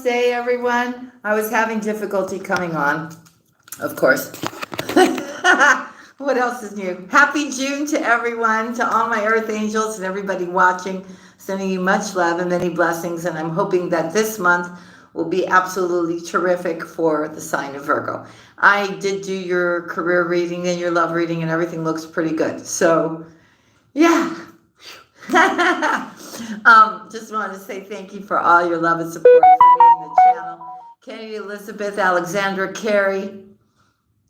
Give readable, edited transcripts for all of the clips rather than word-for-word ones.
Namaste, everyone. I was having difficulty coming on, of course. What else is new? Happy June to everyone, to all my earth angels and everybody watching. Sending you much love and many blessings, and I'm hoping that this month will be absolutely terrific for the sign of Virgo. I did do your career reading and your love reading, and everything looks pretty good. So, yeah. Just wanted to say thank you for all your love and support for me in the channel. Kennedy, Elizabeth, Alexandra, Carrie.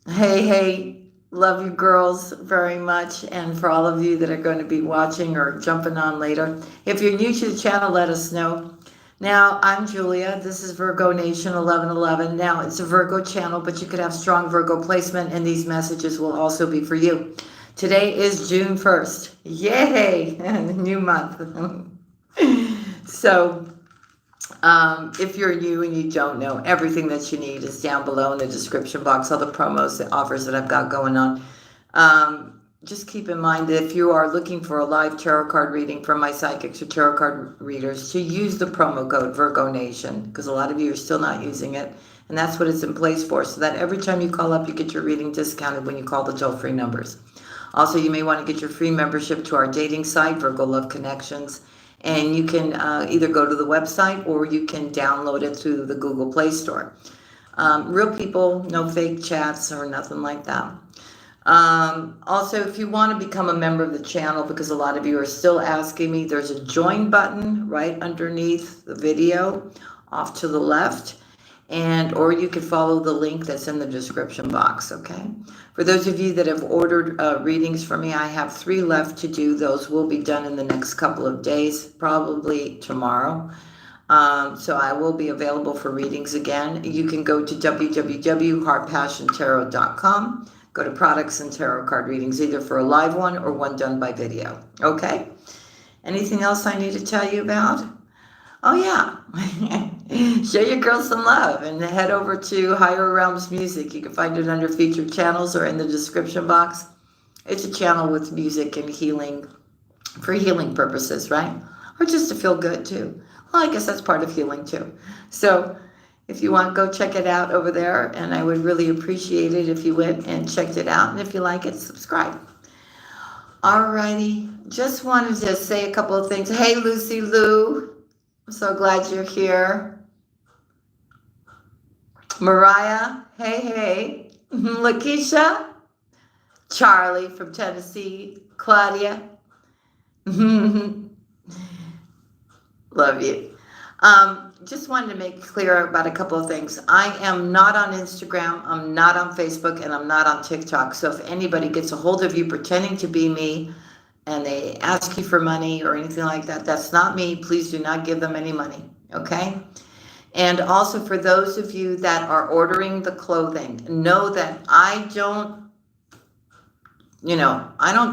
Hey, love you girls very much. And for all of you that are going to be watching or jumping on later, if you're new to the channel, let us know. Now, I'm Julia. This is Virgo Nation 1111. Now, it's a Virgo channel, but you could have strong Virgo placement, and these messages will also be for you. Today is June 1st. Yay! New month. So, if you're new and you don't know, everything that you need is down below in the description box. All the promos, the offers that I've got going on. Just keep in mind that if you are looking for a live tarot card reading from my psychics or tarot card readers, to use the promo code Virgo Nation, because a lot of you are still not using it, and that's what it's in place for, so that every time you call up, you get your reading discounted when you call the toll-free numbers. Also, you may want to get your free membership to our dating site, Virgo Love Connections, and you can either go to the website or you can download it through the Google Play Store. Real people, no fake chats or nothing like that. Also, if you want to become a member of the channel, because a lot of you are still asking me, there's a join button right underneath the video off to the left, or you can follow the link that's in the description box, okay? For those of you that have ordered readings from me, I have 3 left to do. Those will be done in the next couple of days, probably tomorrow. So I will be available for readings again. You can go to www.heartpassiontarot.com. Go to products and tarot card readings, either for a live one or one done by video. Okay? Anything else I need to tell you about? Oh, yeah. Show your girls some love and head over to Higher Realms Music. You can find it under featured channels or in the description box. It's a channel with music and healing, for healing purposes, right? Or just to feel good, too. Well, I guess that's part of healing, too. So, if you want, go check it out over there, and I would really appreciate it if you went and checked it out, and if you like it, subscribe. Alrighty, just wanted to say a couple of things. Hey, Lucy Lou, I'm so glad you're here. Mariah, hey. Lakeisha, Charlie from Tennessee, Claudia, love you. Just wanted to make clear about a couple of things. I am not on Instagram, I'm not on Facebook, and I'm not on TikTok. So if anybody gets a hold of you pretending to be me and they ask you for money or anything like that, that's not me. Please do not give them any money, okay? And also for those of you that are ordering the clothing, know that I don't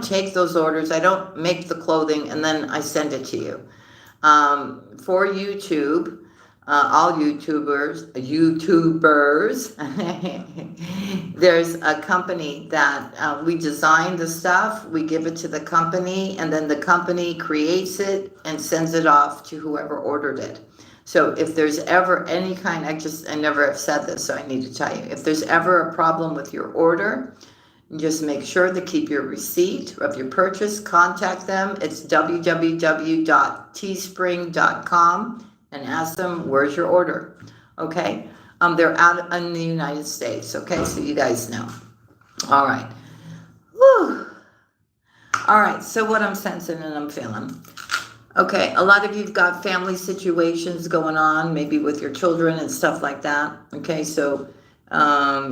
take those orders. I don't make the clothing and then I send it to you. For YouTube, all YouTubers, there's a company that we design the stuff, we give it to the company, and then the company creates it and sends it off to whoever ordered it. So if there's ever any kind, I never have said this, so I need to tell you, if there's ever a problem with your order, just make sure to keep your receipt of your purchase, contact them. It's www.teespring.com and ask them, where's your order? Okay? They're out in the United States, okay? So you guys know. All right. Whew. All right, so what I'm sensing and I'm feeling. Okay, a lot of you've got family situations going on, maybe with your children and stuff like that. Okay, so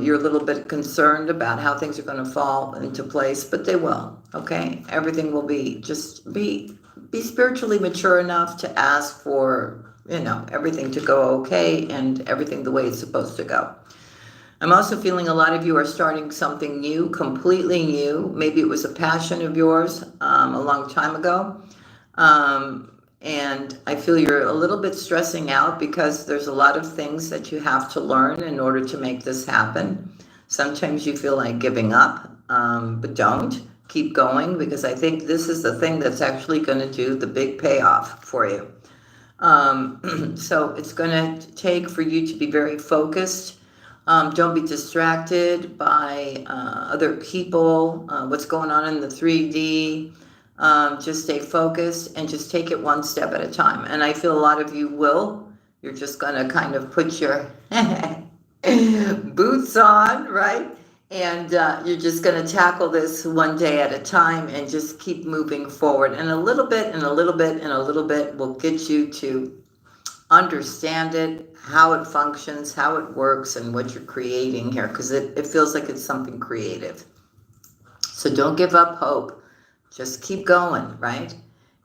you're a little bit concerned about how things are going to fall into place, but they will, okay? Everything will be, just be spiritually mature enough to ask for, everything to go okay and everything the way it's supposed to go. I'm also feeling a lot of you are starting something new, completely new. Maybe it was a passion of yours a long time ago. And I feel you're a little bit stressing out because there's a lot of things that you have to learn in order to make this happen. Sometimes you feel like giving up, but don't. Keep going, because I think this is the thing that's actually going to do the big payoff for you. So it's going to take for you to be very focused. Don't be distracted by other people, what's going on in the 3D. Just stay focused and just take it one step at a time. And I feel a lot of you will. You're just going to kind of put your boots on, right? And you're just going to tackle this one day at a time and just keep moving forward. And a little bit and a little bit and a little bit will get you to understand it, how it functions, how it works, and what you're creating here, because it feels like it's something creative. So don't give up hope. Just keep going, right?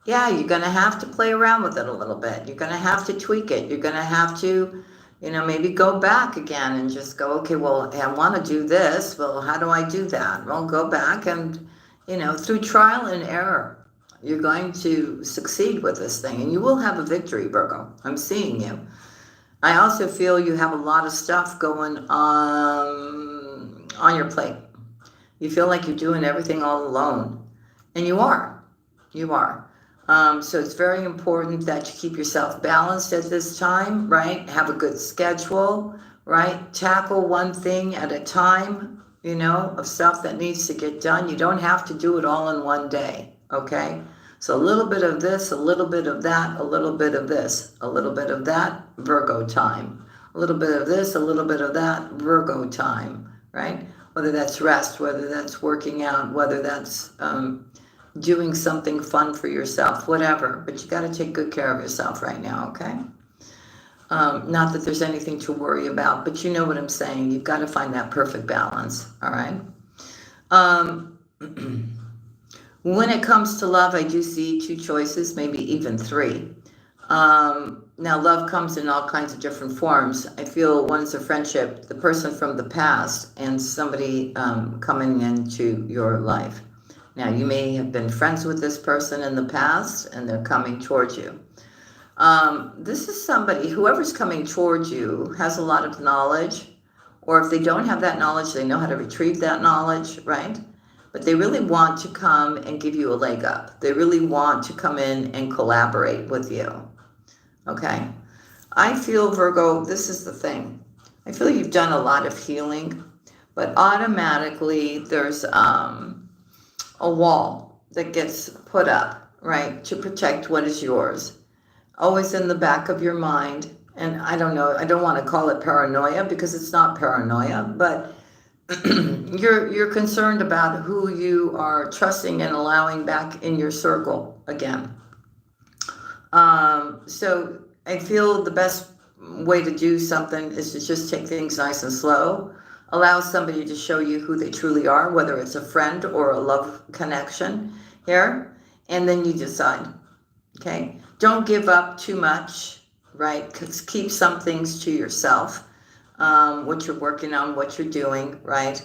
Yeah, you're going to have to play around with it a little bit. You're going to have to tweak it. You're going to have to, maybe go back again and just go, okay, well, I want to do this. Well, how do I do that? Well, go back and, through trial and error, you're going to succeed with this thing, and you will have a victory, Virgo. I'm seeing you. I also feel you have a lot of stuff going on your plate. You feel like you're doing everything all alone, and you are. You are. So it's very important that you keep yourself balanced at this time, right? Have a good schedule, right? Tackle one thing at a time, of stuff that needs to get done. You don't have to do it all in one day, okay? So a little bit of this, a little bit of that, a little bit of this, a little bit of that, Virgo time. A little bit of this, a little bit of that, Virgo time, right? Whether that's rest, whether that's working out, whether that's doing something fun for yourself, whatever. But you got to take good care of yourself right now, okay? Not that there's anything to worry about, but you know what I'm saying. You've got to find that perfect balance, all right? When it comes to love, I do see two choices, maybe even three. Now, love comes in all kinds of different forms. I feel one's a friendship, the person from the past, and somebody coming into your life. Now, you may have been friends with this person in the past, and they're coming towards you. This is somebody, whoever's coming towards you has a lot of knowledge, or if they don't have that knowledge, they know how to retrieve that knowledge, right? But they really want to come and give you a leg up. They really want to come in and collaborate with you, okay? I feel, Virgo, this is the thing. I feel you've done a lot of healing, but automatically there's a wall that gets put up, right, to protect what is yours. Always in the back of your mind. And I don't know, I don't want to call it paranoia because it's not paranoia, but you're concerned about who you are trusting and allowing back in your circle again. So I feel the best way to do something is to just take things nice and slow. Allow somebody to show you who they truly are, whether it's a friend or a love connection here, and then you decide, okay? Don't give up too much, right? Keep some things to yourself, what you're working on, what you're doing, right?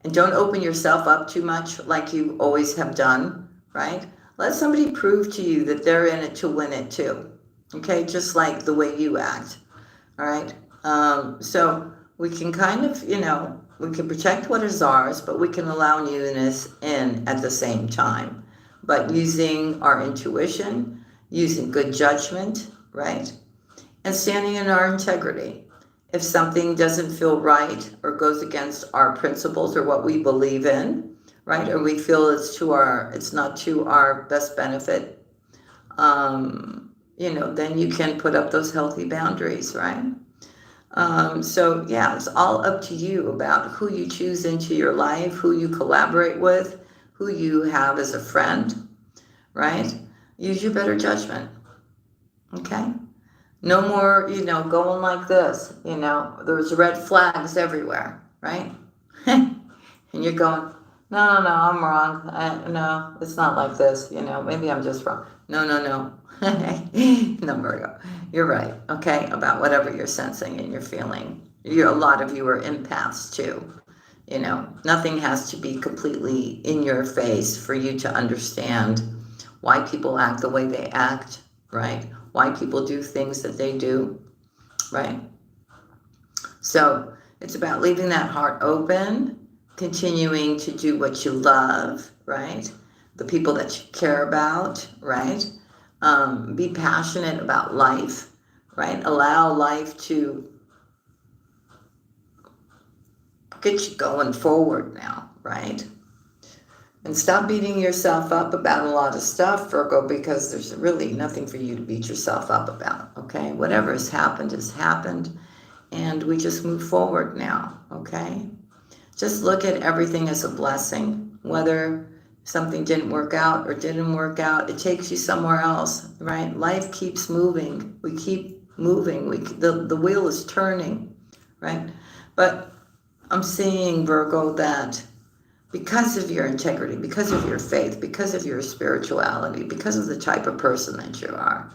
And don't open yourself up too much like you always have done, right? Let somebody prove to you that they're in it to win it too, okay? Just like the way you act, all right? So we can kind of, we can protect what is ours, but we can allow newness in at the same time. But using our intuition, using good judgment, right? And standing in our integrity. If something doesn't feel right or goes against our principles or what we believe in, right? Or we feel it's not to our best benefit, then you can put up those healthy boundaries, right? So yeah, it's all up to you about who you choose into your life, who you collaborate with, who you have as a friend, right? Use your better judgment, okay? No more, going like this, there's red flags everywhere, right? And you're going, no, I'm wrong. No, it's not like this, maybe I'm just wrong. No. No, Virgo, you're right, okay, about whatever you're sensing and you're feeling. A lot of you are empaths too. Nothing has to be completely in your face for you to understand why people act the way they act, right? Why people do things that they do, right? So it's about leaving that heart open, continuing to do what you love, right? The people that you care about, right? Be passionate about life, right? Allow life to get you going forward now, right? And stop beating yourself up about a lot of stuff, Virgo, because there's really nothing for you to beat yourself up about, okay? Whatever has happened, and we just move forward now, okay? Just look at everything as a blessing, whether something didn't work out or didn't work out, it takes you somewhere else, right? Life keeps moving. We keep moving. The wheel is turning, right? But I'm seeing, Virgo, that because of your integrity, because of your faith, because of your spirituality, because of the type of person that you are,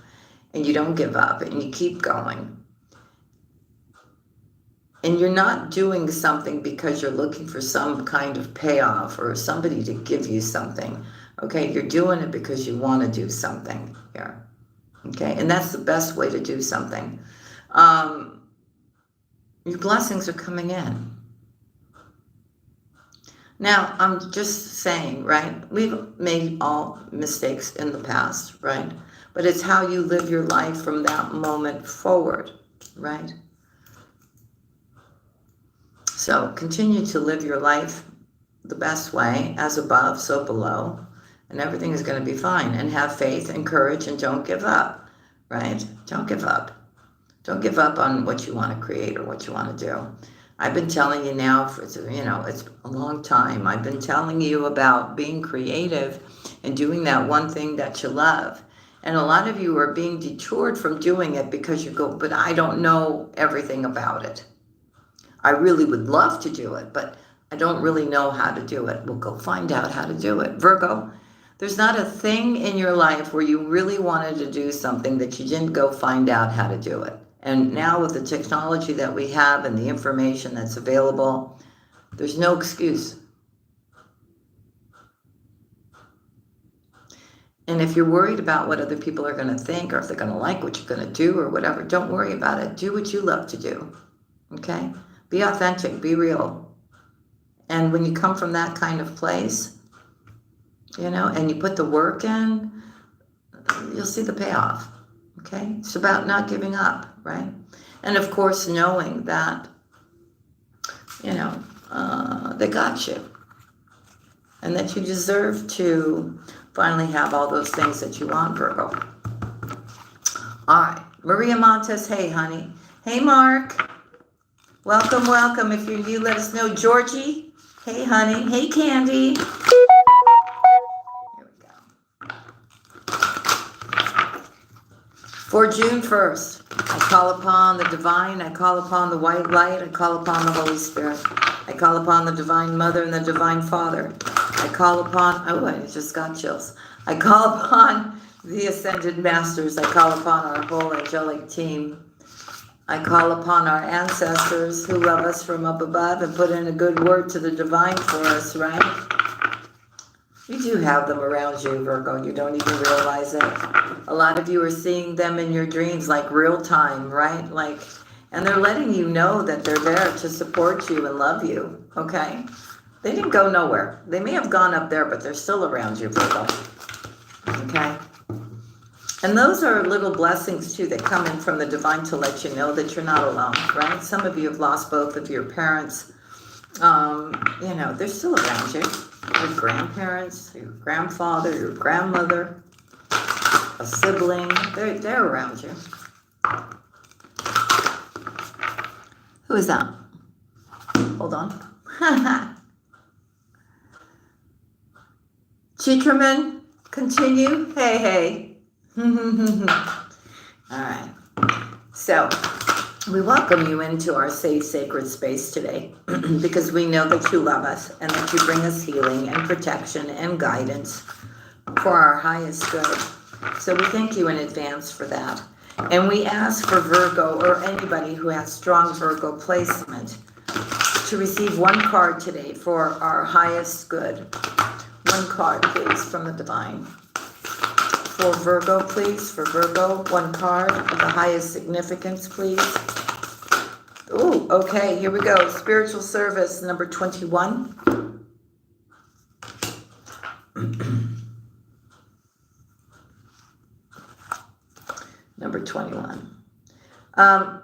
and you don't give up and you keep going, and you're not doing something because you're looking for some kind of payoff or somebody to give you something, okay? You're doing it because you want to do something here, okay? And that's the best way to do something. Your blessings are coming in. Now, I'm just saying, right? We've made all mistakes in the past, right? But it's how you live your life from that moment forward, right? So continue to live your life the best way, as above, so below, and everything is going to be fine. And have faith and courage and don't give up, right? Don't give up. Don't give up on what you want to create or what you want to do. I've been telling you now for, it's a long time. I've been telling you about being creative and doing that one thing that you love. And a lot of you are being detoured from doing it because you go, but I don't know everything about it. I really would love to do it, but I don't really know how to do it. Well, go find out how to do it. Virgo, there's not a thing in your life where you really wanted to do something that you didn't go find out how to do it. And now with the technology that we have and the information that's available, there's no excuse. And if you're worried about what other people are going to think or if they're going to like what you're going to do or whatever, don't worry about it. Do what you love to do, okay? Be authentic, be real. And when you come from that kind of place, and you put the work in, you'll see the payoff, okay? It's about not giving up, right? And of course, knowing that, they got you. And that you deserve to finally have all those things that you want, Virgo. All right. Maria Montes, hey, honey. Hey, Mark. Welcome, welcome. If you're new, let us know. Georgie, hey, honey. Hey, Candy. Here we go. For June 1st, I call upon the divine, I call upon the white light, I call upon the Holy Spirit. I call upon the Divine Mother and the Divine Father. I call upon, I just got chills. I call upon the Ascended Masters. I call upon our whole angelic team. I call upon our ancestors who love us from up above and put in a good word to the divine for us, right? You do have them around you, Virgo. You don't even realize it. A lot of you are seeing them in your dreams, like real time, right? And they're letting you know that they're there to support you and love you, okay? They didn't go nowhere. They may have gone up there, but they're still around you, Virgo, okay? And those are little blessings, too, that come in from the divine to let you know that you're not alone, right? Some of you have lost both of your parents. They're still around you. Your grandparents, your grandfather, your grandmother, a sibling, they're around you. Who is that? Hold on. Chitraman, continue. Hey. All right. So, we welcome you into our safe, sacred space today because we know that you love us and that you bring us healing and protection and guidance for our highest good. So we thank you in advance for that. And we ask for Virgo or anybody who has strong Virgo placement to receive one card today for our highest good. One card, please, from the divine. For Virgo, please. For Virgo, one card of the highest significance, please. Ooh, okay, here we go. Spiritual service number 21.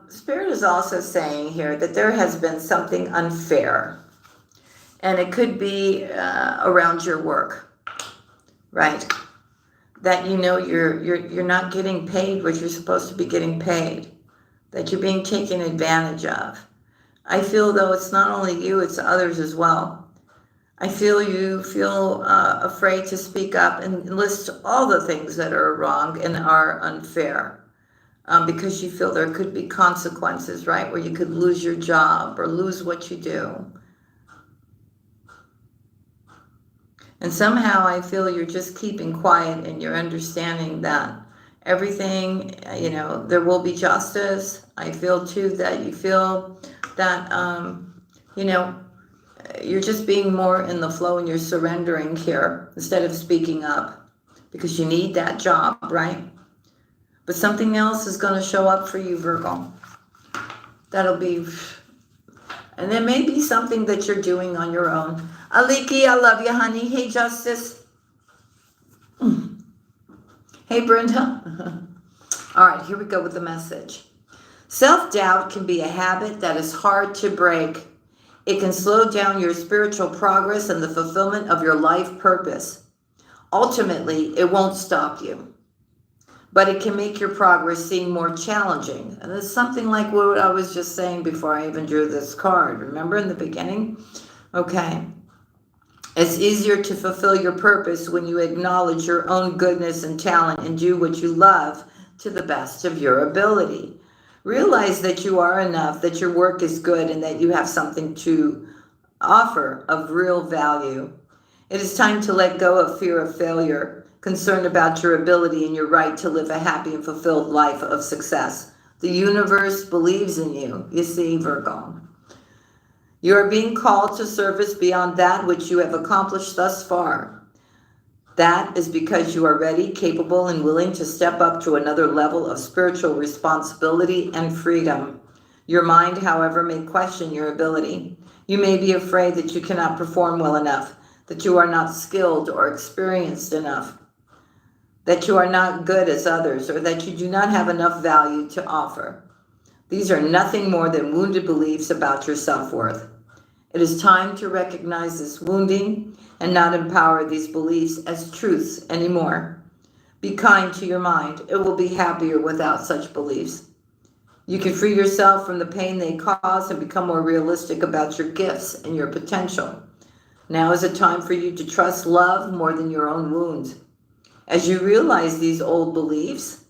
Spirit is also saying here that there has been something unfair, and it could be around your work, right? That you're not getting paid what you're supposed to be getting paid, that you're being taken advantage of. I feel though it's not only you, it's others as well. I feel you feel afraid to speak up and list all the things that are wrong and are unfair. Because you feel there could be consequences, right? Where you could lose your job or lose what you do. And somehow I feel you're just keeping quiet and you're understanding that everything, there will be justice. I feel too that you feel that, you're just being more in the flow and you're surrendering here instead of speaking up because you need that job, right? But something else is going to show up for you, Virgo. That'll be, and there may be something that you're doing on your own. Aliki, I love you, honey. Hey, Justice. Hey, Brenda. All right, here we go with the message. Self-doubt can be a habit that is hard to break. It can slow down your spiritual progress and the fulfillment of your life purpose. Ultimately, it won't stop you, but it can make your progress seem more challenging. And it's something like what I was just saying before I even drew this card. Remember in the beginning? Okay. It's easier to fulfill your purpose when you acknowledge your own goodness and talent and do what you love to the best of your ability. Realize that you are enough, that your work is good, and that you have something to offer of real value. It is time to let go of fear of failure, concerned about your ability and your right to live a happy and fulfilled life of success. The universe believes in you, you see, Virgo. You are being called to service beyond that which you have accomplished thus far. That is because you are ready, capable, and willing to step up to another level of spiritual responsibility and freedom. Your mind, however, may question your ability. You may be afraid that you cannot perform well enough, that you are not skilled or experienced enough, that you are not good as others, or that you do not have enough value to offer. These are nothing more than wounded beliefs about your self-worth. It is time to recognize this wounding and not empower these beliefs as truths anymore. Be kind to your mind. It will be happier without such beliefs. You can free yourself from the pain they cause and become more realistic about your gifts and your potential. Now is a time for you to trust love more than your own wounds. As you realize these old beliefs,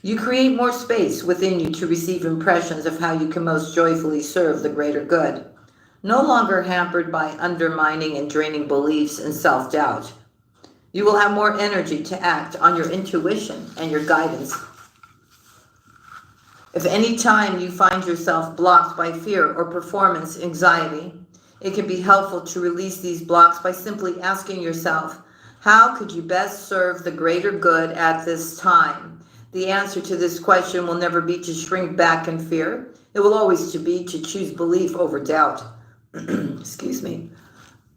you create more space within you to receive impressions of how you can most joyfully serve the greater good. No longer hampered by undermining and draining beliefs and self-doubt. You will have more energy to act on your intuition and your guidance. If any time you find yourself blocked by fear or performance anxiety, it can be helpful to release these blocks by simply asking yourself, how could you best serve the greater good at this time? The answer to this question will never be to shrink back in fear. It will always be to choose belief over doubt. Excuse me.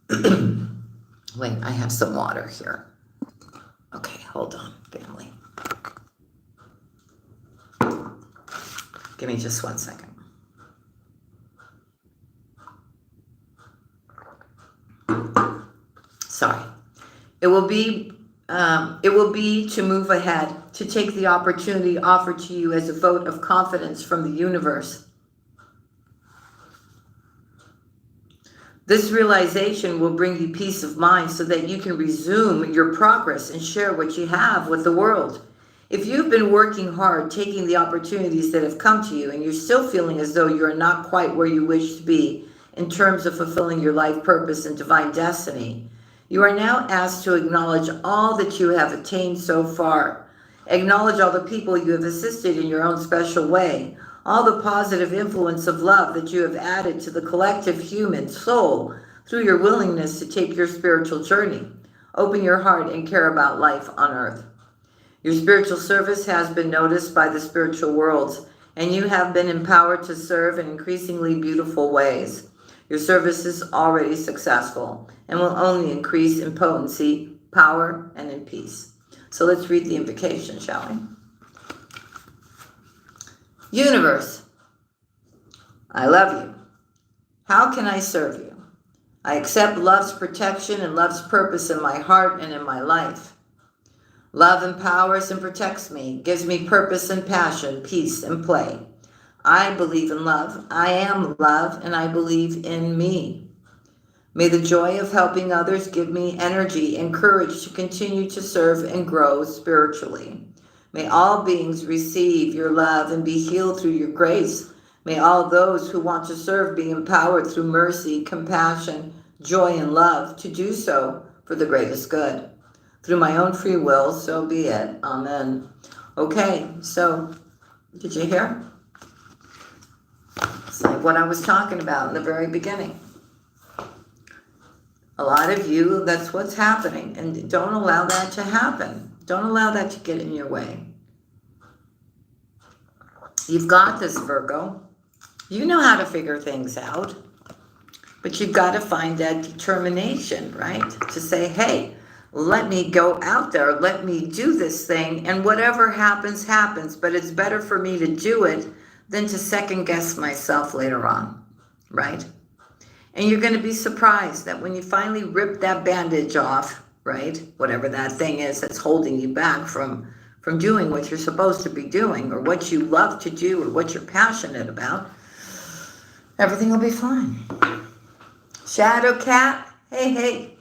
Wait, I have some water here. Okay, hold on, family. Give me just 1 second. Sorry. It will be to move ahead, to take the opportunity offered to you as a vote of confidence from the universe. This realization will bring you peace of mind so that you can resume your progress and share what you have with the world. If you've been working hard, taking the opportunities that have come to you, and you're still feeling as though you're not quite where you wish to be in terms of fulfilling your life purpose and divine destiny, you are now asked to acknowledge all that you have attained so far. Acknowledge all the people you have assisted in your own special way, all the positive influence of love that you have added to the collective human soul through your willingness to take your spiritual journey. Open your heart and care about life on earth. Your spiritual service has been noticed by the spiritual worlds, and you have been empowered to serve in increasingly beautiful ways. Your service is already successful and will only increase in potency, power, and in peace. So let's read the invocation, shall we? Universe, I love you. How can I serve you? I accept love's protection and love's purpose in my heart and in my life. Love empowers and protects me, gives me purpose and passion, peace and play. I believe in love. I am love, and I believe in me. May the joy of helping others give me energy and courage to continue to serve and grow spiritually. May all beings receive your love and be healed through your grace. May all those who want to serve be empowered through mercy, compassion, joy, and love to do so for the greatest good. Through my own free will, so be it. Amen. Okay, so did you hear? It's like what I was talking about in the very beginning. A lot of you, that's what's happening. And don't allow that to happen. Don't allow that to get in your way. You've got this, Virgo. You know how to figure things out. But you've got to find that determination, right? To say, hey, let me go out there. Let me do this thing. And whatever happens, happens. But it's better for me to do it than to second guess myself later on, right? And you're going to be surprised that when you finally rip that bandage off, right? Whatever that thing is that's holding you back from doing what you're supposed to be doing, or what you love to do, or what you're passionate about, everything will be fine. Shadow Cat, hey, hey.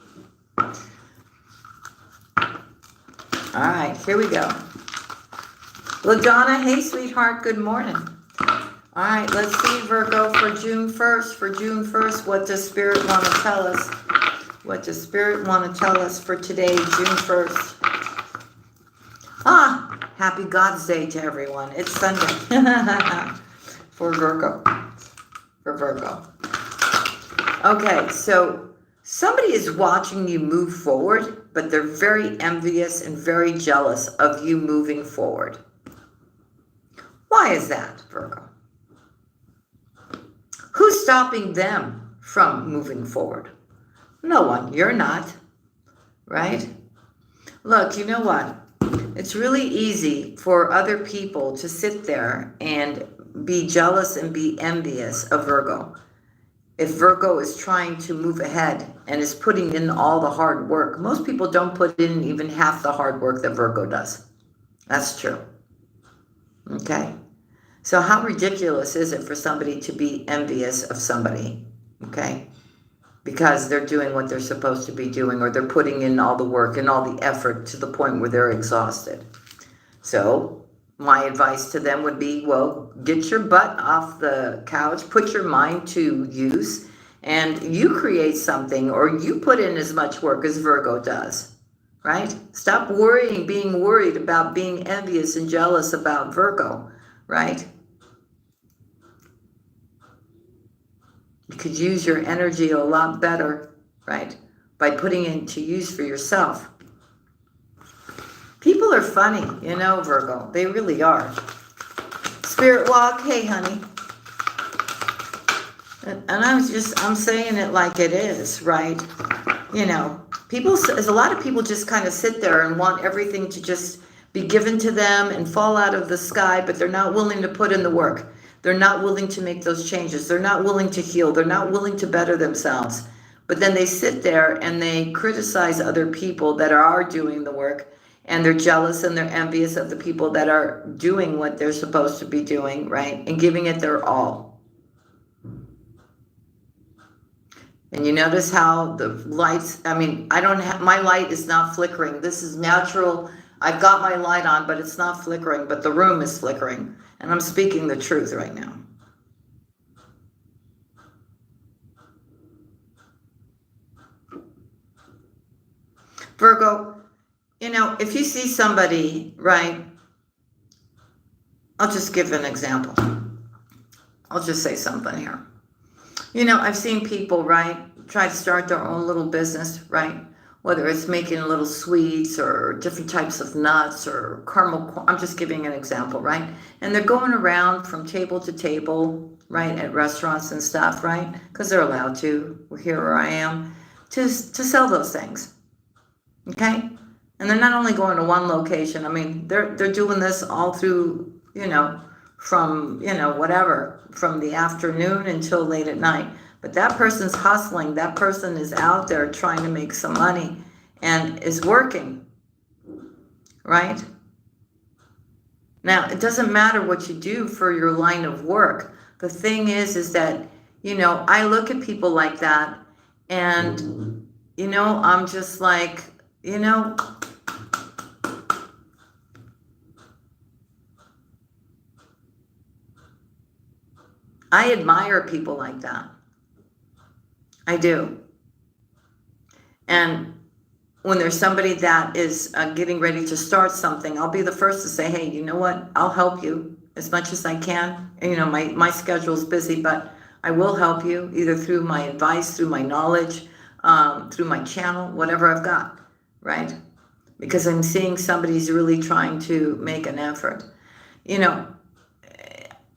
All right, here we go. LaDonna, hey, sweetheart, good morning. All right, let's see, Virgo, for June 1st. For June 1st, what does Spirit want to tell us? What does Spirit want to tell us for today, June 1st? Happy God's Day to everyone. It's Sunday for Virgo. For Virgo. Okay, so somebody is watching you move forward, but they're very envious and very jealous of you moving forward. Why is that, Virgo? Who's stopping them from moving forward? No one. You're not, right? Look, you know what? It's really easy for other people to sit there and be jealous and be envious of Virgo. If Virgo is trying to move ahead and is putting in all the hard work, most people don't put in even half the hard work that Virgo does. That's true. Okay? So how ridiculous is it for somebody to be envious of somebody? Okay? Because they're doing what they're supposed to be doing, or they're putting in all the work and all the effort to the point where they're exhausted. So my advice to them would be, well, get your butt off the couch, put your mind to use, and you create something, or you put in as much work as Virgo does, right? Stop being worried about being envious and jealous about Virgo, right? You could use your energy a lot better, right? By putting it to use for yourself. People are funny, you know, Virgo. They really are. Spirit Walk, hey, honey. And I'm saying it like it is, right? You know, there's a lot of people just kind of sit there and want everything to just be given to them and fall out of the sky, but they're not willing to put in the work. They're not willing to make those changes. They're not willing to heal. They're not willing to better themselves. But then they sit there and they criticize other people that are doing the work, and they're jealous and they're envious of the people that are doing what they're supposed to be doing, right? And giving it their all. And you notice how the lights, my light is not flickering. This is natural. I've got my light on, but it's not flickering, but the room is flickering. And I'm speaking the truth right now. Virgo, you know, if you see somebody, right, I'll just give an example. I'll just say something here. You know, I've seen people, right, try to start their own little business, right? Whether it's making little sweets or different types of nuts or caramel. I'm just giving an example, right? And they're going around from table to table, right, at restaurants and stuff, right? Because they're allowed to. Here where I am, to sell those things, okay? And they're not only going to one location. I mean, they're doing this all through, you know, from, whatever, from the afternoon until late at night. But that person's hustling. That person is out there trying to make some money and is working, right? Now, it doesn't matter what you do for your line of work. The thing is that, I look at people like that and, I'm just like, I admire people like that. I do. And when there's somebody that is getting ready to start something, I'll be the first to say, hey, you know what? I'll help you as much as I can. And, my schedule's busy, but I will help you either through my advice, through my knowledge, through my channel, whatever I've got, right? Because I'm seeing somebody's really trying to make an effort.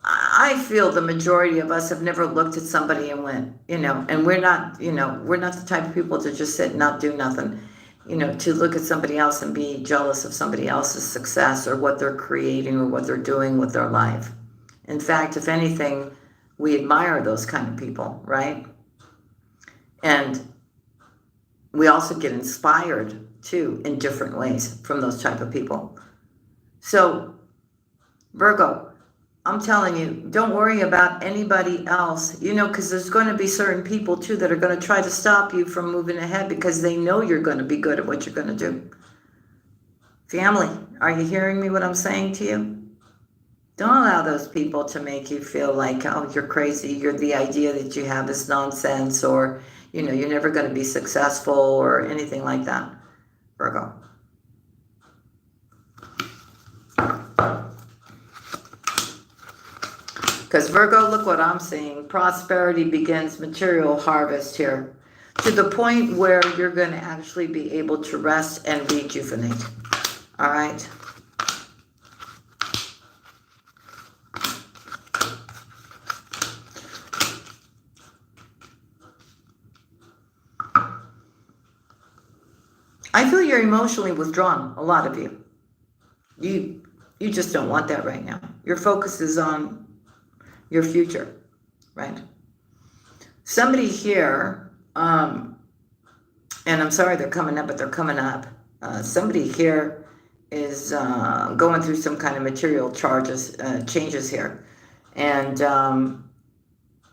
I feel the majority of us have never looked at somebody and went, and we're not the type of people to just sit and not do nothing, to look at somebody else and be jealous of somebody else's success or what they're creating or what they're doing with their life. In fact, if anything, we admire those kind of people, right? And we also get inspired too in different ways from those type of people. So, Virgo, I'm telling you, don't worry about anybody else, because there's going to be certain people too that are going to try to stop you from moving ahead because they know you're going to be good at what you're going to do. Family, are you hearing me what I'm saying to you? Don't allow those people to make you feel like, oh, you're crazy, the idea that you have is nonsense, or, you're never going to be successful or anything like that, Virgo. Because Virgo, look what I'm seeing. Prosperity begins, material harvest here. To the point where you're going to actually be able to rest and rejuvenate. All right? I feel you're emotionally withdrawn, a lot of you. You just don't want that right now. Your focus is on your future, right? Somebody here, and I'm sorry they're coming up, but they're coming up. Somebody here is going through some kind of material changes here. And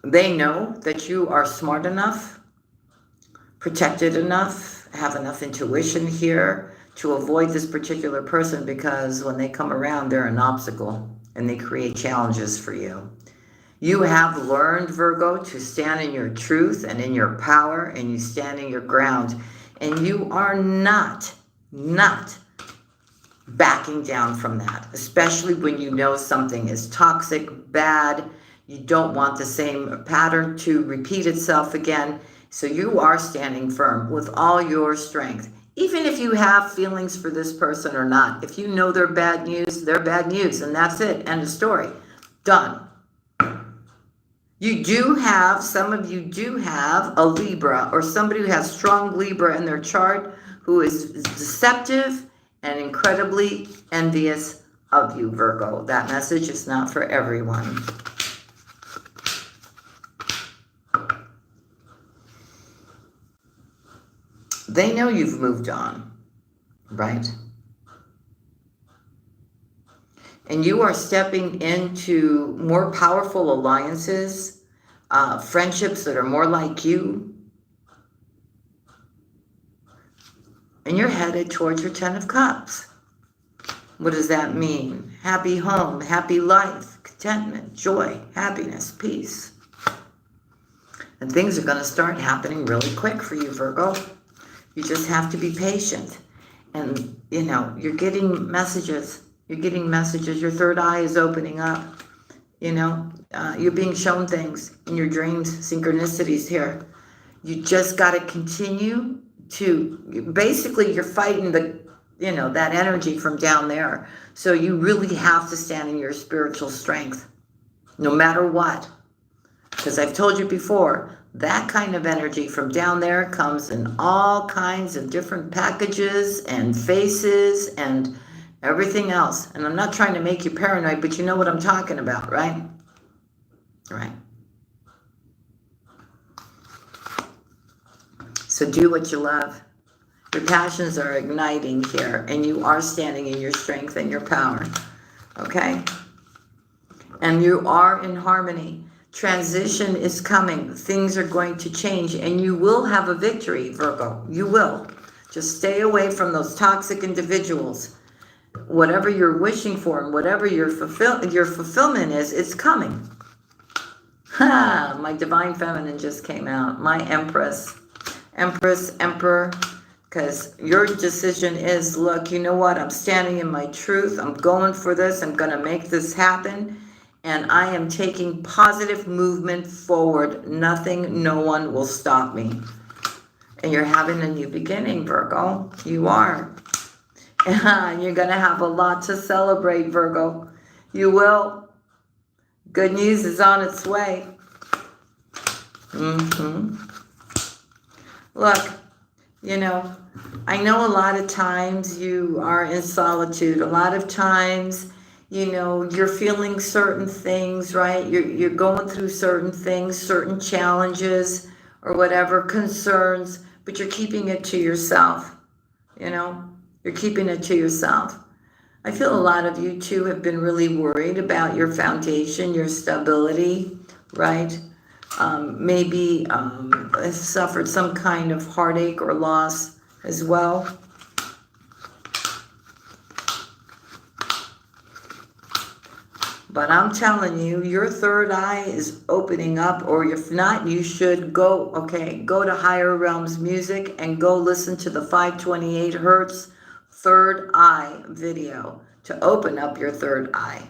they know that you are smart enough, protected enough, have enough intuition here to avoid this particular person, because when they come around, they're an obstacle and they create challenges for you. You have learned, Virgo, to stand in your truth and in your power, and you stand in your ground. And you are not backing down from that, especially when you know something is toxic, bad. You don't want the same pattern to repeat itself again. So you are standing firm with all your strength. Even if you have feelings for this person or not, if you know they're bad news, and that's it, end of story. Done. Some of you do have a Libra, or somebody who has strong Libra in their chart, who is deceptive and incredibly envious of you, Virgo. That message is not for everyone. They know you've moved on, right? And you are stepping into more powerful alliances, friendships that are more like you. And you're headed towards your 10 of Cups. What does that mean? Happy home, happy life, contentment, joy, happiness, peace. And things are going to start happening really quick for you, Virgo. You just have to be patient. And, you're getting messages. Your third eye is opening up. You're being shown things in your dreams, synchronicities here. You just got to continue to, basically you're fighting that energy from down there. So you really have to stand in your spiritual strength, no matter what. Because I've told you before, that kind of energy from down there comes in all kinds of different packages and faces and Everything else. And I'm not trying to make you paranoid, but you know what I'm talking about, right? Right. So do what you love. Your passions are igniting here, and you are standing in your strength and your power. Okay? And you are in harmony. Transition is coming. Things are going to change, and you will have a victory, Virgo. You will. Just stay away from those toxic individuals. Whatever you're wishing for and whatever your fulfillment is, it's coming. Ha! My divine feminine just came out. My empress, emperor. Because your decision is, look, you know what? I'm standing in my truth. I'm going for this. I'm going to make this happen. And I am taking positive movement forward. Nothing, no one will stop me. And you're having a new beginning, Virgo. You are. And you're going to have a lot to celebrate, Virgo. You will. Good news is on its way. Look, you know, I know a lot of times you are in solitude. A lot of times, you know, you're feeling certain things, right? You're going through certain things, certain challenges or whatever, concerns, but you're keeping it to yourself, you know? You're keeping it to yourself. I feel a lot of you too have been really worried about your foundation, your stability, right? Maybe have suffered some kind of heartache or loss as well. But I'm telling you, your third eye is opening up, or if not, you should go to Higher Realms Music and go listen to the 528 Hertz third eye video to open up your third eye,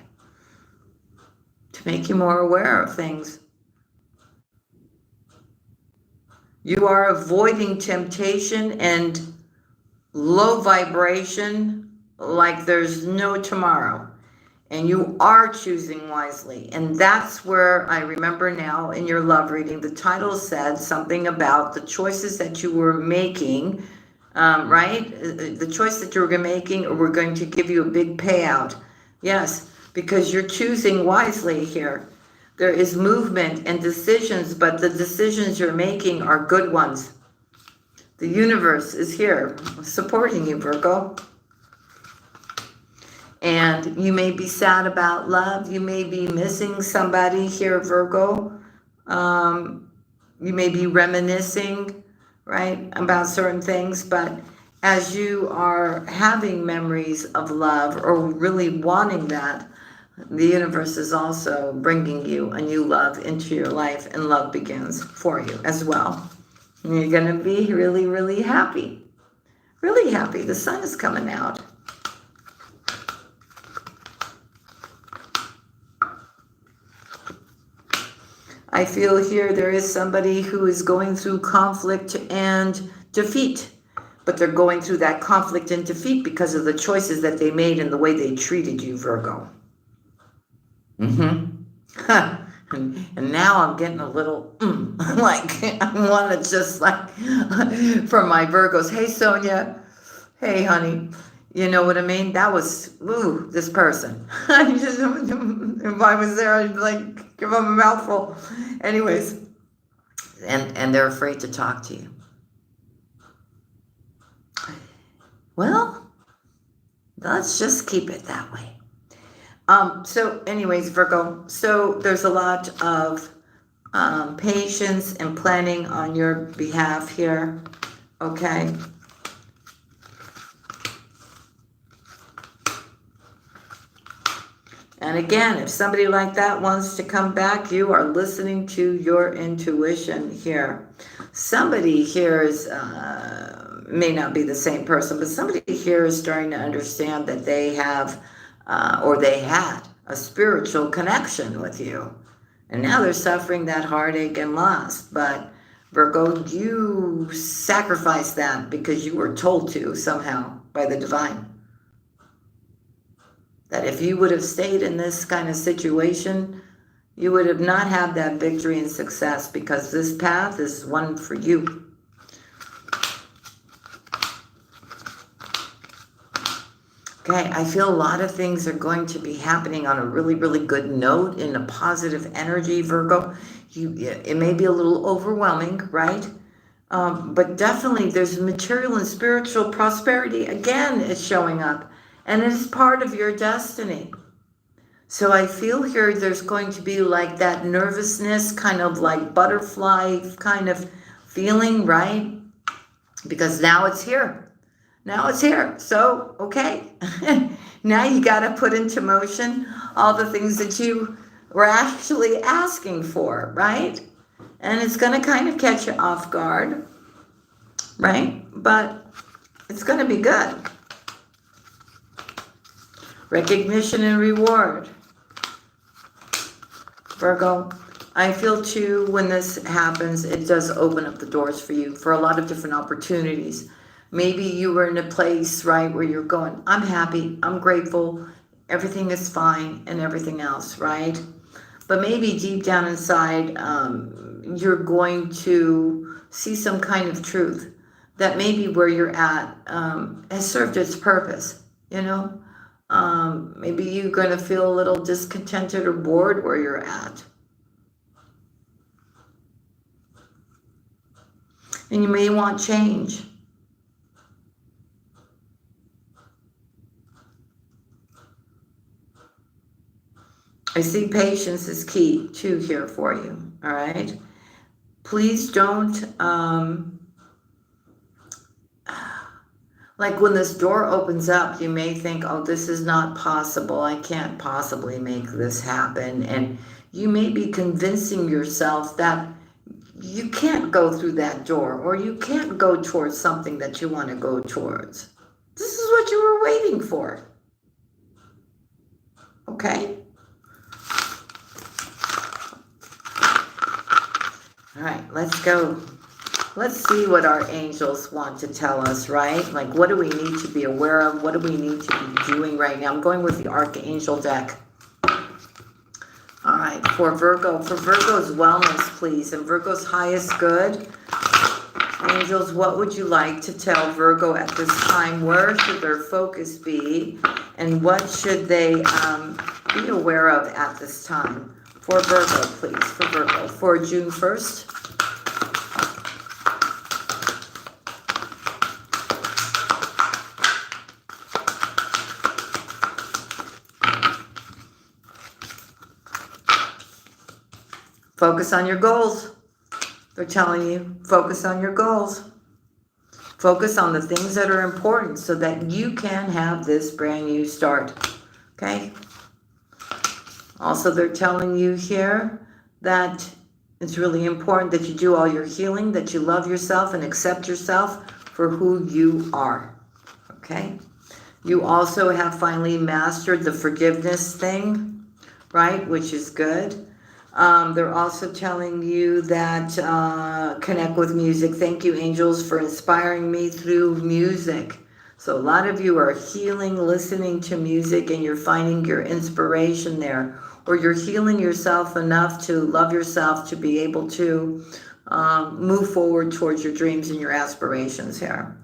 to make you more aware of things. You are avoiding temptation and low vibration like there's no tomorrow. And you are choosing wisely. And that's where I remember now in your love reading, the title said something about the choices that you were making, right? The choice that you were making were going to give you a big payout. Yes, because you're choosing wisely here. There is movement and decisions, but the decisions you're making are good ones. The universe is here supporting you, Virgo. And you may be sad about love. You may be missing somebody here, Virgo. You may be reminiscing, right, about certain things. But as you are having memories of love or really wanting that, the universe is also bringing you a new love into your life, and love begins for you as well. And you're going to be really, really happy. Really happy. The sun is coming out. I feel here there is somebody who is going through conflict and defeat. But they're going through that conflict and defeat because of the choices that they made and the way they treated you, Virgo. And now I'm getting a little, like, I want to just, like, from my Virgos, hey, Sonia, hey, honey, you know what I mean? That was, this person. If I was there, I'd, like, give them a mouthful. Anyways, and they're afraid to talk to you. Well, let's just keep it that way. So anyways, Virgo, so there's a lot of patience and planning on your behalf here, okay? And again, if somebody like that wants to come back, you are listening to your intuition here. Somebody here is, may not be the same person, but somebody here is starting to understand that they have or they had a spiritual connection with you. And now they're suffering that heartache and loss. But Virgo, you sacrificed that because you were told to somehow by the divine. That if you would have stayed in this kind of situation, you would have not had that victory and success, because this path is one for you. Okay, I feel a lot of things are going to be happening on a really, really good note in a positive energy, Virgo. It may be a little overwhelming, right? But definitely there's material and spiritual prosperity again is showing up, and it is part of your destiny. So I feel here there's going to be like that nervousness, kind of like butterfly kind of feeling, right? Because now it's here. Now it's here. So, okay. Now you got to put into motion all the things that you were actually asking for, right? And it's going to kind of catch you off guard, right? But it's going to be good. Recognition and reward. Virgo, I feel too when this happens, it does open up the doors for you for a lot of different opportunities. Maybe you were in a place, right, where you're going, I'm happy, I'm grateful, everything is fine, and everything else, right? But maybe deep down inside, you're going to see some kind of truth that maybe where you're at has served its purpose, you know? Maybe you're going to feel a little discontented or bored where you're at. And you may want change. I see patience is key too here for you, all right? Please don't, like when this door opens up, you may think, oh, this is not possible. I can't possibly make this happen. And you may be convincing yourself that you can't go through that door, or you can't go towards something that you want to go towards. This is what you were waiting for. Okay? All right, let's go. Let's see what our angels want to tell us, right? Like, what do we need to be aware of? What do we need to be doing right now? I'm going with the Archangel deck. All right, for Virgo, for Virgo's wellness, please, and Virgo's highest good. Angels, what would you like to tell Virgo at this time? Where should their focus be? And what should they be aware of at this time? For Virgo, please, for Virgo, for June 1st. Focus on your goals. They're telling you, focus on your goals. Focus on the things that are important so that you can have this brand new start. Okay? Also, they're telling you here that it's really important that you do all your healing, that you love yourself and accept yourself for who you are. Okay? You also have finally mastered the forgiveness thing, right? Which is good. They're also telling you that connect with music. Thank you, angels, for inspiring me through music. So a lot of you are healing, listening to music, and you're finding your inspiration there. Or you're healing yourself enough to love yourself to be able to move forward towards your dreams and your aspirations here.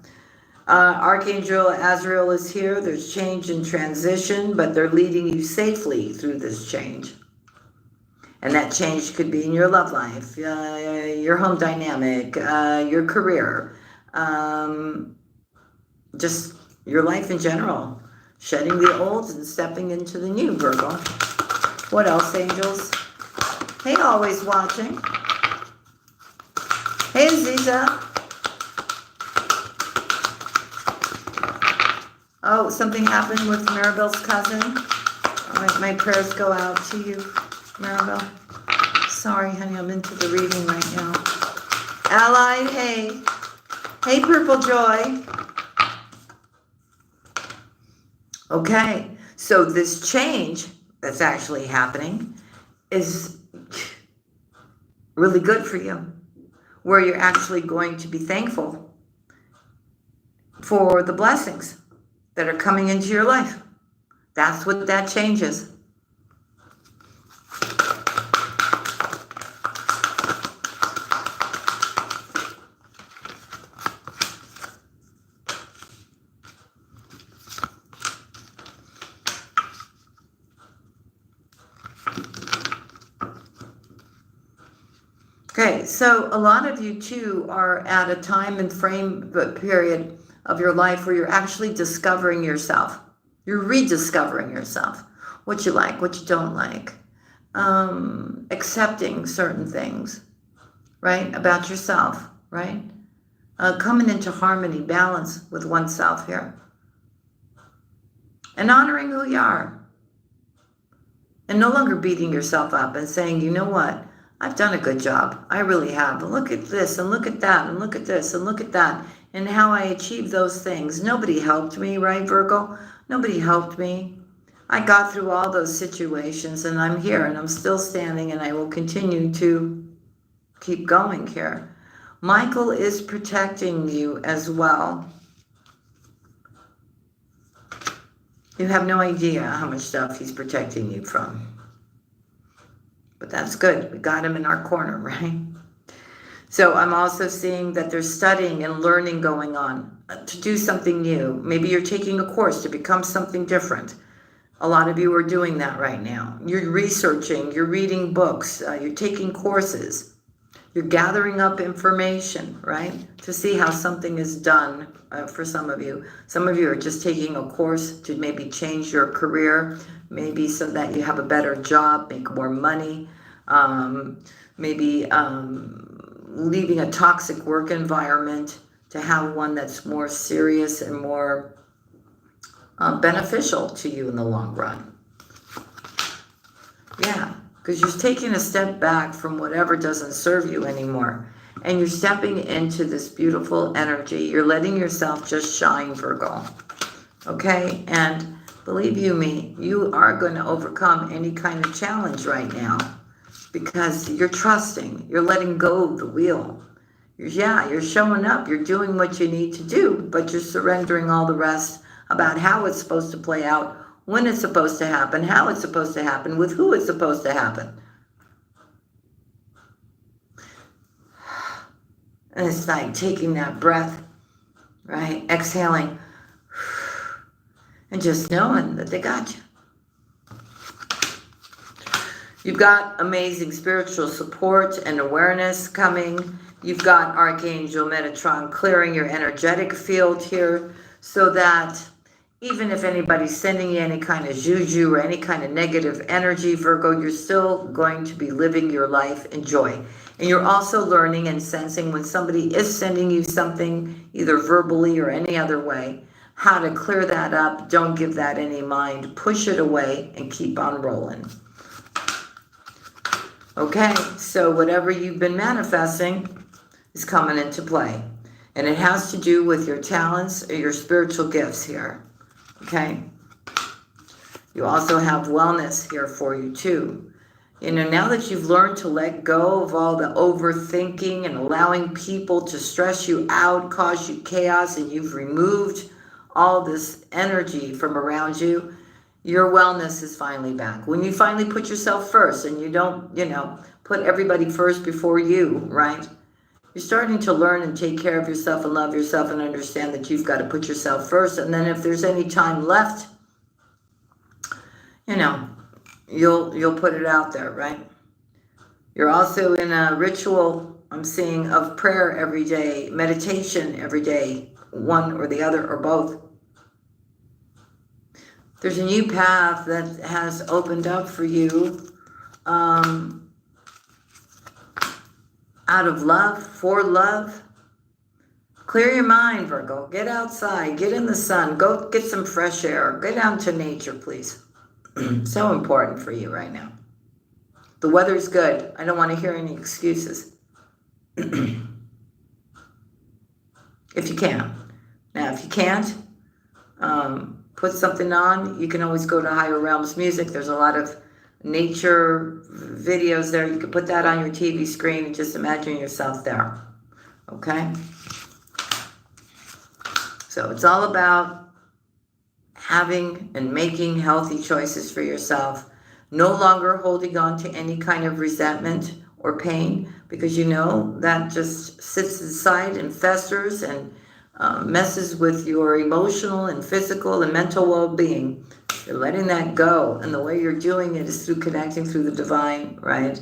Archangel Azrael is here. There's change and transition, but they're leading you safely through this change. And that change could be in your love life, your home dynamic, your career, just your life in general. Shedding the old and stepping into the new, Virgo. What else, angels? Hey, always watching. Hey, Aziza. Oh, something happened with Maribel's cousin. All right, my prayers go out to you, Maribel. Sorry, honey, I'm into the reading right now. Ally, hey. Hey, Purple Joy. Okay, so this change that's actually happening is really good for you, where you're actually going to be thankful for the blessings that are coming into your life. That's what that change is. Okay, so a lot of you too are at a time and frame period of your life where you're actually discovering yourself. You're rediscovering yourself. What you like, what you don't like. Accepting certain things, right, about yourself, right? Coming into harmony, balance with oneself here. And honoring who you are. And no longer beating yourself up and saying, you know what? I've done a good job. I really have. And look at this, and look at that, and look at this, and look at that, and how I achieved those things. Nobody helped me, right, Virgo? Nobody helped me. I got through all those situations, and I'm here, and I'm still standing, and I will continue to keep going here. Michael is protecting you as well. You have no idea how much stuff he's protecting you from. But that's good. We got him in our corner, right? So I'm also seeing that there's studying and learning going on to do something new. Maybe you're taking a course to become something different. A lot of you are doing that right now. You're researching, you're reading books, you're taking courses. You're gathering up information, right? To see how something is done for some of you. Some of you are just taking a course to maybe change your career, maybe so that you have a better job, make more money, maybe leaving a toxic work environment to have one that's more serious and more beneficial to you in the long run. Yeah. Because you're taking a step back from whatever doesn't serve you anymore. And you're stepping into this beautiful energy. You're letting yourself just shine, Virgo. Okay? And believe you me, you are going to overcome any kind of challenge right now. Because you're trusting. You're letting go of the wheel. You're showing up. You're doing what you need to do. But you're surrendering all the rest about how it's supposed to play out, when it's supposed to happen, how it's supposed to happen, with who it's supposed to happen. And it's like taking that breath, right? Exhaling. And just knowing that they got you. You've got amazing spiritual support and awareness coming. You've got Archangel Metatron clearing your energetic field here so that even if anybody's sending you any kind of juju or any kind of negative energy, Virgo, you're still going to be living your life in joy. And you're also learning and sensing when somebody is sending you something, either verbally or any other way, how to clear that up. Don't give that any mind. Push it away and keep on rolling. Okay, so whatever you've been manifesting is coming into play. And it has to do with your talents or your spiritual gifts here. Okay. You also have wellness here for you too. You know, now that you've learned to let go of all the overthinking and allowing people to stress you out, cause you chaos, and you've removed all this energy from around you, your wellness is finally back. When you finally put yourself first and you don't, put everybody first before you, right? You're starting to learn and take care of yourself and love yourself and understand that you've got to put yourself first. And then if there's any time left, you'll put it out there, right? You're also in a ritual, I'm seeing, of prayer every day, meditation every day, one or the other or both. There's a new path that has opened up for you. Out of love, for love. Clear your mind, Virgo. Get outside. Get in the sun. Go get some fresh air. Go down to nature, please. So important for you right now. The weather's good. I don't want to hear any excuses. If you can. Now, if you can't, put something on. You can always go to Higher Realms Music. There's a lot of nature videos there. You can put that on your TV screen and just imagine yourself there. Okay? So it's all about having and making healthy choices for yourself. No longer holding on to any kind of resentment or pain, because that just sits inside and festers and messes with your emotional and physical and mental well-being. You're letting that go, and the way you're doing it is through connecting through the divine, right?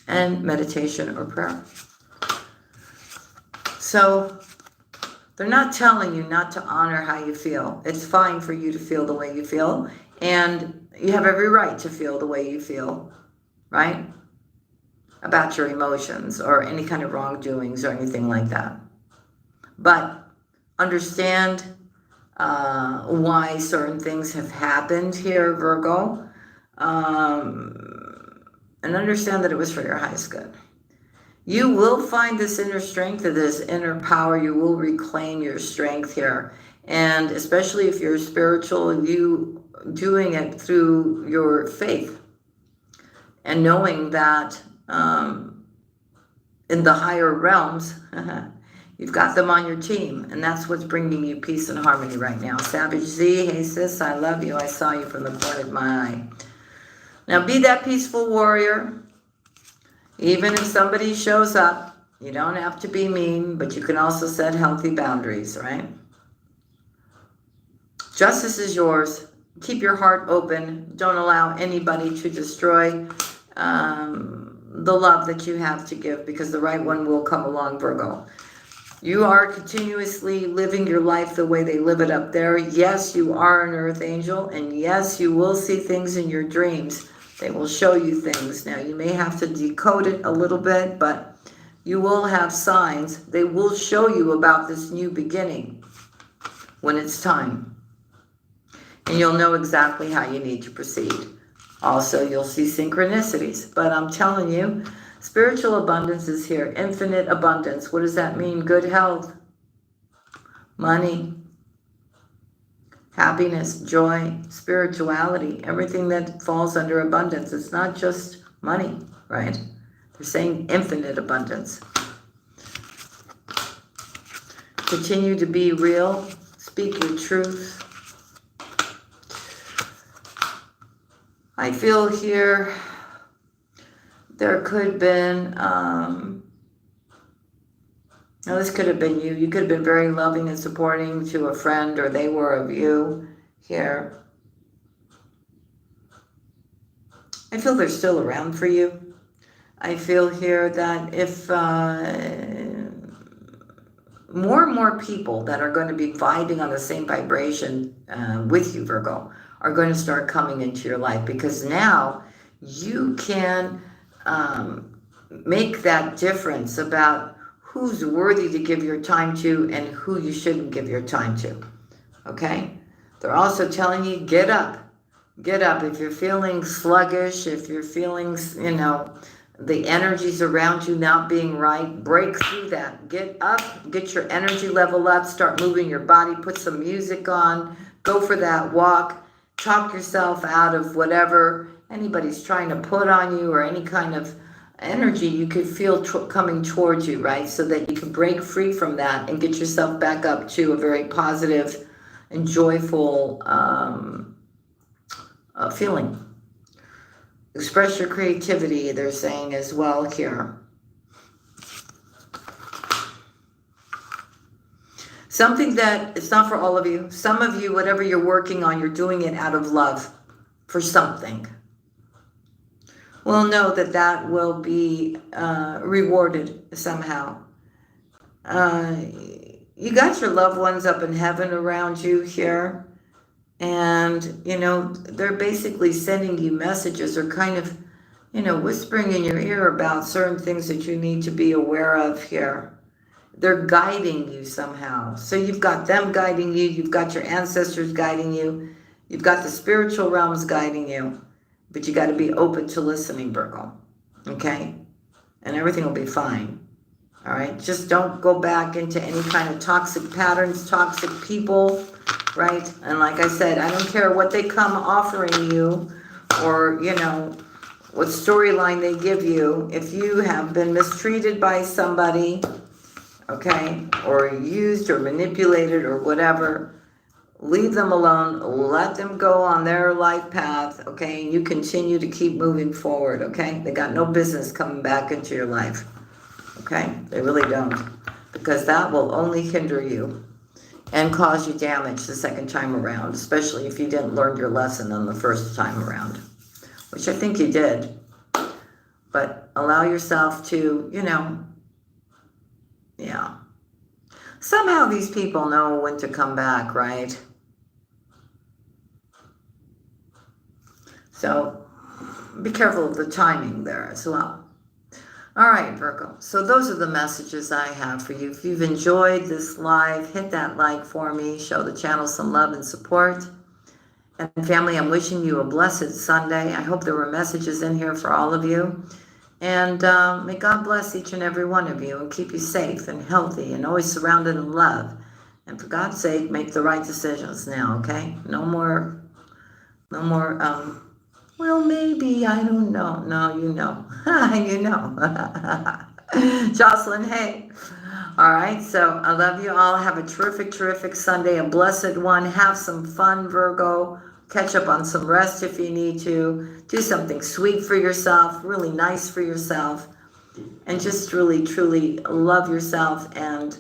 and meditation or prayer. So they're not telling you not to honor how you feel. It's fine for you to feel the way you feel, and you have every right to feel the way you feel, right? About your emotions or any kind of wrongdoings or anything like that. But understand why certain things have happened here, Virgo, and understand that it was for your highest good. You will find this inner strength, this inner power. You will reclaim your strength here. And especially if you're spiritual, you doing it through your faith and knowing that in the higher realms, you've got them on your team. And that's what's bringing you peace and harmony right now. Savage Z, hey sis, I love you. I saw you from the corner of my eye. Now be that peaceful warrior. Even if somebody shows up, you don't have to be mean, but you can also set healthy boundaries, right? Justice is yours. Keep your heart open. Don't allow anybody to destroy the love that you have to give, because the right one will come along, Virgo. You are continuously living your life the way they live it up there. Yes, you are an earth angel, and yes, you will see things in your dreams. They will show you things. Now, you may have to decode it a little bit, but you will have signs. They will show you about this new beginning when it's time. And you'll know exactly how you need to proceed. Also, you'll see synchronicities. But I'm telling you, spiritual abundance is here. Infinite abundance. What does that mean? Good health, money, happiness, joy, spirituality, everything that falls under abundance. It's not just money, right? They're saying infinite abundance. Continue to be real. Speak your truth. I feel here there could have been, now this could have been you. You could have been very loving and supporting to a friend, or they were of you here. I feel they're still around for you. I feel here that if more and more people that are going to be vibing on the same vibration with you, Virgo, are going to start coming into your life, because now you can make that difference about who's worthy to give your time to and who you shouldn't give your time to, okay? They're also telling you, get up. Get up. If you're feeling sluggish, if you're feeling, the energies around you not being right, break through that. Get up, get your energy level up, start moving your body, put some music on, go for that walk, talk yourself out of whatever anybody's trying to put on you or any kind of energy you could feel coming towards you, right? So that you can break free from that and get yourself back up to a very positive and joyful feeling. Express your creativity, they're saying as well here. Something that it's not for all of you. Some of you, whatever you're working on, you're doing it out of love for something. Well, know that that will be rewarded somehow. You got your loved ones up in heaven around you here. And, they're basically sending you messages or kind of, whispering in your ear about certain things that you need to be aware of here. They're guiding you somehow. So you've got them guiding you. You've got your ancestors guiding you. You've got the spiritual realms guiding you. But you got to be open to listening, Virgo. Okay? And everything will be fine. All right? Just don't go back into any kind of toxic patterns, toxic people, right? And like I said, I don't care what they come offering you or, what storyline they give you. If you have been mistreated by somebody, okay, or used or manipulated or whatever, leave them alone. Let them go on their life path, okay? And you continue to keep moving forward, okay? They got no business coming back into your life, okay? They really don't, because that will only hinder you and cause you damage the second time around, especially if you didn't learn your lesson on the first time around, which I think you did. But allow yourself to, yeah. Somehow these people know when to come back, right? So be careful of the timing there as well. All right, Virgo. So those are the messages I have for you. If you've enjoyed this live, hit that like for me. Show the channel some love and support. And family, I'm wishing you a blessed Sunday. I hope there were messages in here for all of you. And may God bless each and every one of you and keep you safe and healthy and always surrounded in love. And for God's sake, make the right decisions now, okay? No more, well, maybe, I don't know. No, you know. You know. Jocelyn, hey. All right, so I love you all. Have a terrific, terrific Sunday, a blessed one. Have some fun, Virgo. Catch up on some rest if you need to. Do something sweet for yourself, really nice for yourself. And just really, truly love yourself and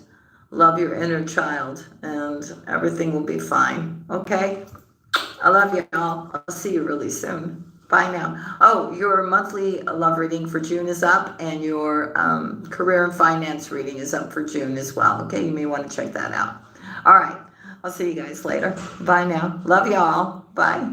love your inner child. And everything will be fine, okay? I love you all. I'll see you really soon. Bye now. Oh, your monthly love reading for June is up, and your career and finance reading is up for June as well. Okay, you may want to check that out. All right. I'll see you guys later. Bye now. Love y'all. Bye.